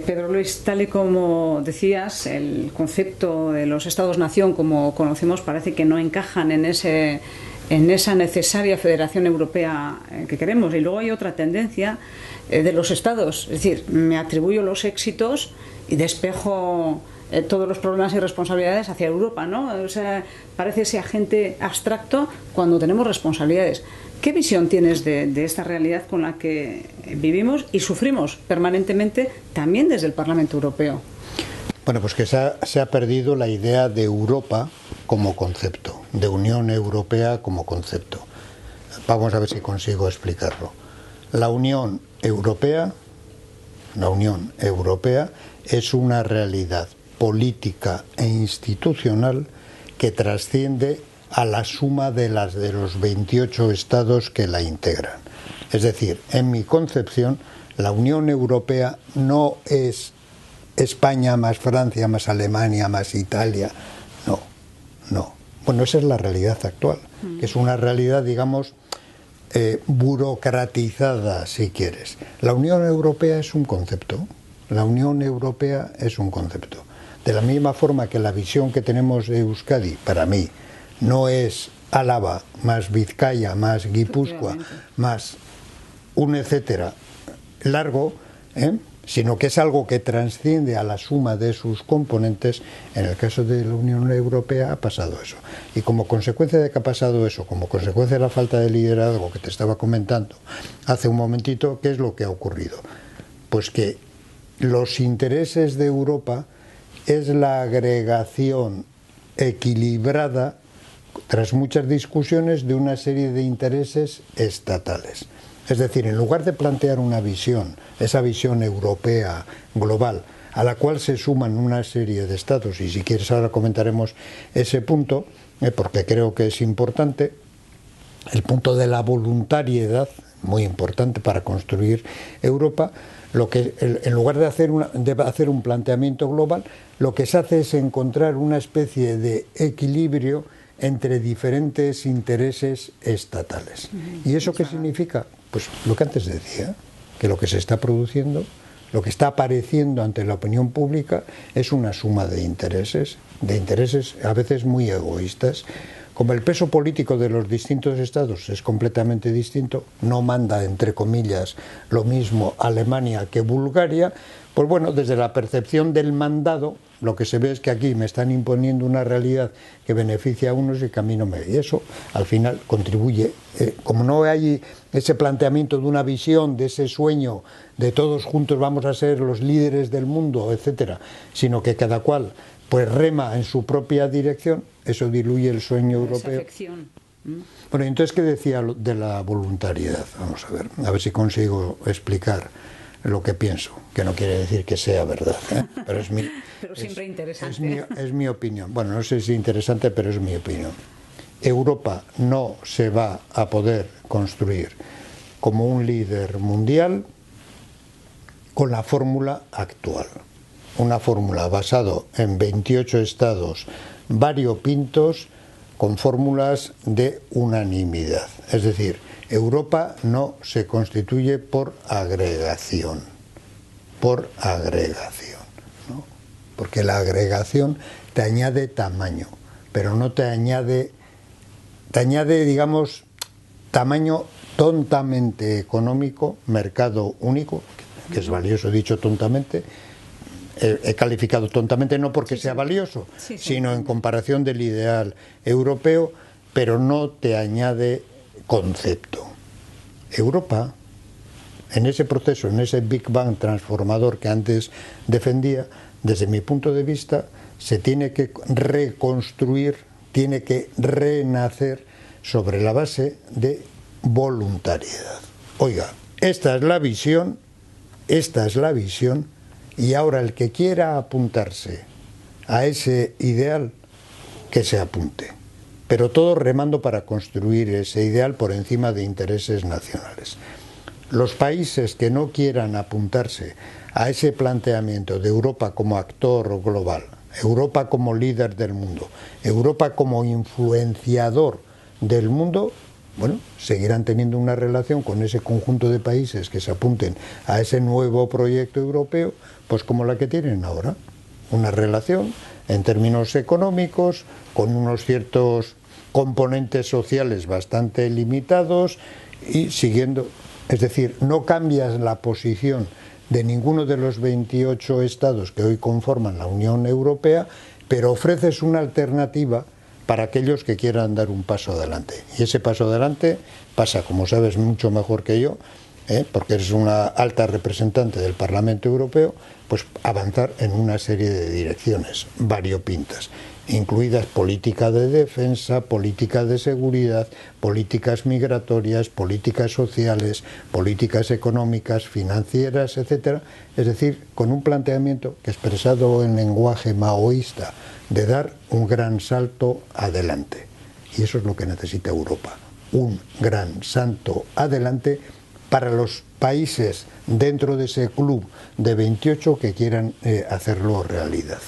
Pedro Luis, tal y como decías, el concepto de los Estados-nación, como conocemos, parece que no encajan en esa necesaria federación europea que queremos. Y luego hay otra tendencia de los Estados, es decir, me atribuyo los éxitos y despejo todos los problemas y responsabilidades hacia Europa, ¿no? O sea, parece ese agente abstracto cuando tenemos responsabilidades. ¿Qué visión tienes de esta realidad con la que vivimos y sufrimos permanentemente también desde el Parlamento Europeo? Bueno, pues que se ha perdido la idea de Europa como concepto, de Unión Europea como concepto. Vamos a ver si consigo explicarlo. La Unión Europea es una realidad política e institucional que trasciende a la suma de los 28 estados que la integran. Es decir, en mi concepción, la Unión Europea no es España más Francia más Alemania más Italia. No. Bueno, esa es la realidad actual, que es una realidad, digamos, burocratizada, si quieres. La Unión Europea es un concepto. La Unión Europea es un concepto. De la misma forma que la visión que tenemos de Euskadi, para mí, no es Álava más Vizcaya más Guipúzcoa más un etcétera largo, sino que es algo que trasciende a la suma de sus componentes. En el caso de la Unión Europea ha pasado eso. Y como consecuencia de que ha pasado eso, como consecuencia de la falta de liderazgo que te estaba comentando hace un momentito, ¿qué es lo que ha ocurrido? Pues que los intereses de Europa es la agregación equilibrada, tras muchas discusiones, de una serie de intereses estatales. Es decir, en lugar de plantear una visión, esa visión europea global, a la cual se suman una serie de estados, y si quieres ahora comentaremos ese punto, porque creo que es importante, el punto de la voluntariedad, muy importante para construir Europa. En lugar de hacer un planteamiento global, lo que se hace es encontrar una especie de equilibrio entre diferentes intereses estatales. ¿Y eso qué significa? Pues lo que antes decía, que lo que se está produciendo, lo que está apareciendo ante la opinión pública es una suma de intereses a veces muy egoístas. Como el peso político de los distintos estados es completamente distinto, no manda, entre comillas, lo mismo Alemania que Bulgaria, pues bueno, desde la percepción del mandado, lo que se ve es que aquí me están imponiendo una realidad que beneficia a unos y que a mí no me... Y eso, al final, contribuye. Como no hay ese planteamiento de una visión, de ese sueño, de todos juntos vamos a ser los líderes del mundo, etcétera, sino que cada cual pues rema en su propia dirección, eso diluye el sueño europeo. Bueno, entonces, ¿qué decía de la voluntariedad? Vamos a ver si consigo explicar lo que pienso, que no quiere decir que sea verdad, pero es mi... Pero siempre interesante. Es mi opinión. Bueno, no sé si es interesante, pero es mi opinión. Europa no se va a poder construir como un líder mundial con la fórmula actual. Una fórmula basada en 28 estados variopintos con fórmulas de unanimidad. Es decir, Europa no se constituye por agregación, ¿no? Porque la agregación te añade tamaño, pero no te añade, digamos, tamaño tontamente económico, mercado único, que es valioso dicho tontamente. He calificado tontamente no porque sea valioso, sino en comparación del ideal europeo, pero no te añade concepto. Europa, en ese proceso, en ese Big Bang transformador que antes defendía, desde mi punto de vista, se tiene que reconstruir, tiene que renacer sobre la base de voluntariedad. Oiga, esta es la visión, y ahora el que quiera apuntarse a ese ideal, que se apunte. Pero todo remando para construir ese ideal por encima de intereses nacionales. Los países que no quieran apuntarse a ese planteamiento de Europa como actor global, Europa como líder del mundo, Europa como influenciador del mundo, bueno, seguirán teniendo una relación con ese conjunto de países que se apunten a ese nuevo proyecto europeo, pues como la que tienen ahora, una relación en términos económicos, con unos ciertos componentes sociales bastante limitados y siguiendo, es decir, no cambias la posición de ninguno de los 28 estados que hoy conforman la Unión Europea, pero ofreces una alternativa para aquellos que quieran dar un paso adelante. Y ese paso adelante pasa, como sabes mucho mejor que yo, porque eres una alta representante del Parlamento Europeo, pues avanzar en una serie de direcciones variopintas, incluidas política de defensa, política de seguridad, políticas migratorias, políticas sociales, políticas económicas, financieras, etcétera. Es decir, con un planteamiento que, expresado en lenguaje maoísta, de dar un gran salto adelante. Y eso es lo que necesita Europa, un gran salto adelante para los países dentro de ese club de 28 que quieran hacerlo realidad.